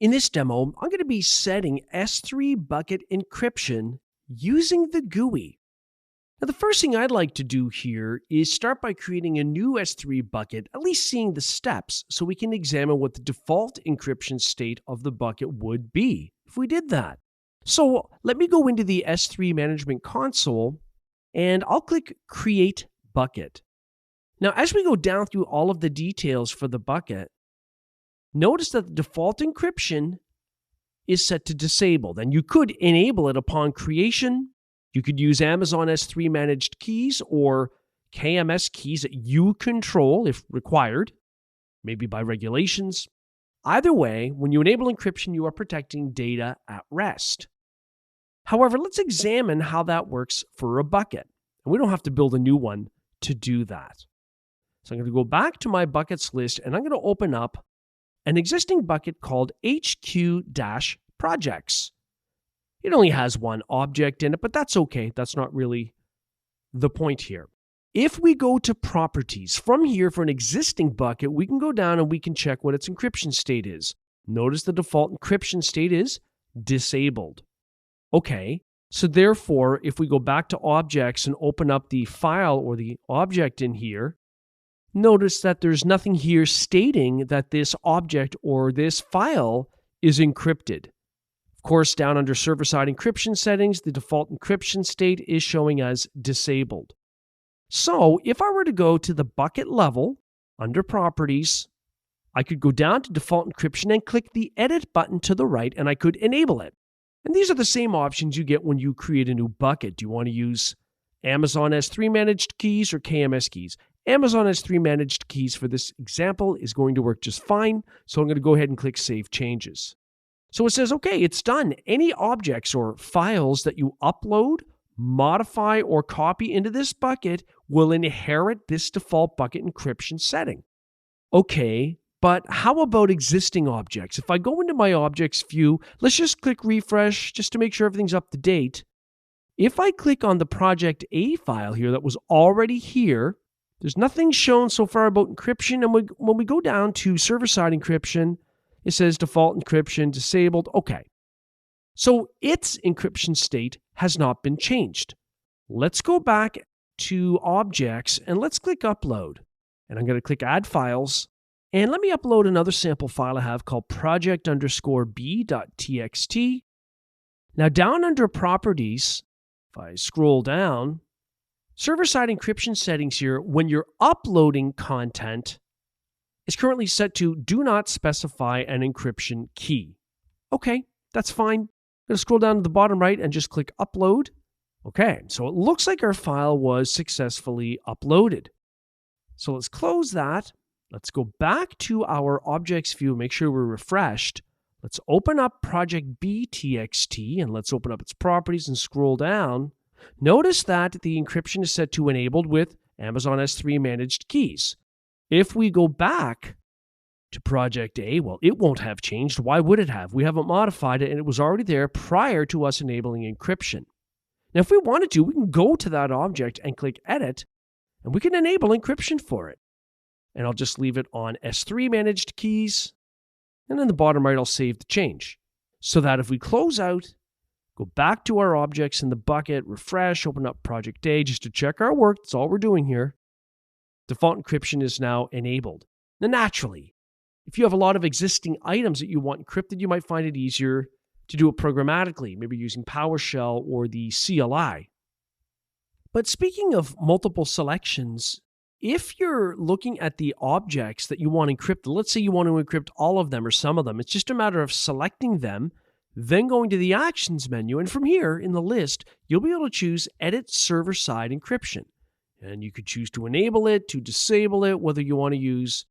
In this demo, I'm going to be setting S3 bucket encryption using the GUI. Now, the first thing I'd like to do here is start by creating a new S3 bucket, at least seeing the steps, so we can examine what the default encryption state of the bucket would be if we did that. So let me go into the S3 Management Console, and I'll click Create Bucket. Now, as we go down through all of the details for the bucket, notice that the default encryption is set to disabled, and you could enable it upon creation. You could use Amazon S3 managed keys or KMS keys that you control if required, maybe by regulations. Either way, when you enable encryption, you are protecting data at rest. However, let's examine how that works for a bucket. And we don't have to build a new one to do that. So I'm going to go back to my buckets list, and I'm going to open up an existing bucket called HQ-projects. It only has one object in it, but that's okay. That's not really the point here. If we go to properties, from here for an existing bucket, we can go down and we can check what its encryption state is. Notice the default encryption state is disabled. Okay, so therefore, if we go back to objects and open up the file or the object in here, notice that there's nothing here stating that this object or this file is encrypted. Of course, down under server-side encryption settings, the default encryption state is showing as disabled. So if I were to go to the bucket level under properties, I could go down to default encryption and click the edit button to the right, and I could enable it. And these are the same options you get when you create a new bucket. Do you want to use Amazon S3 managed keys or KMS keys? Amazon S3 managed keys for this example is going to work just fine. So I'm going to go ahead and click Save Changes. So it says, okay, it's done. Any objects or files that you upload, modify, or copy into this bucket will inherit this default bucket encryption setting. Okay, but how about existing objects? If I go into my objects view, let's just click refresh just to make sure everything's up to date. If I click on the project A file here that was already here, there's nothing shown so far about encryption. And when we go down to server-side encryption, it says default encryption disabled. Okay. So its encryption state has not been changed. Let's go back to objects and let's click upload. And I'm going to click add files. And let me upload another sample file I have called project_b.txt. Now down under properties, if I scroll down, server-side encryption settings here, when you're uploading content, is currently set to do not specify an encryption key. Okay, that's fine. I'm going to scroll down to the bottom right and just click upload. Okay, so it looks like our file was successfully uploaded. So let's close that. Let's go back to our objects view, make sure we're refreshed. Let's open up project B.txt and let's open up its properties and scroll down. Notice that the encryption is set to enabled with Amazon S3 managed keys. If we go back to project A, well, it won't have changed. Why would it have? We haven't modified it, and it was already there prior to us enabling encryption. Now, if we wanted to, we can go to that object and click Edit, and we can enable encryption for it. And I'll just leave it on S3 managed keys, and in the bottom right, I'll save the change. So that if we close out, go back to our objects in the bucket, refresh, open up project A just to check our work, that's all we're doing here. Default encryption is now enabled. Now, naturally, if you have a lot of existing items that you want encrypted, you might find it easier to do it programmatically, maybe using PowerShell or the CLI. But speaking of multiple selections, if you're looking at the objects that you want encrypted, let's say you want to encrypt all of them or some of them, it's just a matter of selecting them, then going to the Actions menu, and from here in the list, you'll be able to choose Edit Server-Side Encryption. And you could choose to enable it, to disable it, whether you want to use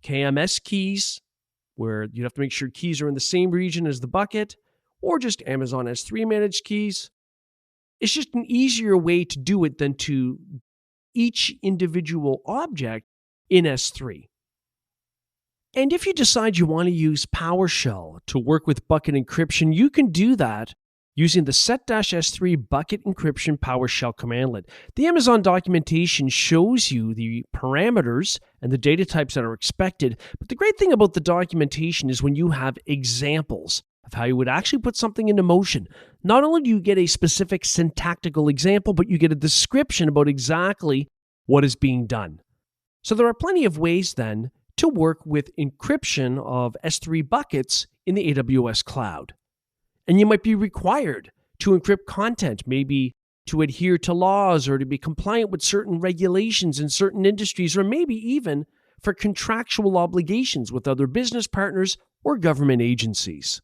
KMS keys, where you have to make sure keys are in the same region as the bucket, or just Amazon S3 managed keys. It's just an easier way to do it than to each individual object in S3. And if you decide you want to use PowerShell to work with bucket encryption, you can do that using the set-s3 bucket encryption PowerShell commandlet. The Amazon documentation shows you the parameters and the data types that are expected, but the great thing about the documentation is when you have examples of how you would actually put something into motion. Not only do you get a specific syntactical example, but you get a description about exactly what is being done. So there are plenty of ways then to work with encryption of S3 buckets in the AWS cloud. And you might be required to encrypt content, maybe to adhere to laws or to be compliant with certain regulations in certain industries, or maybe even for contractual obligations with other business partners or government agencies.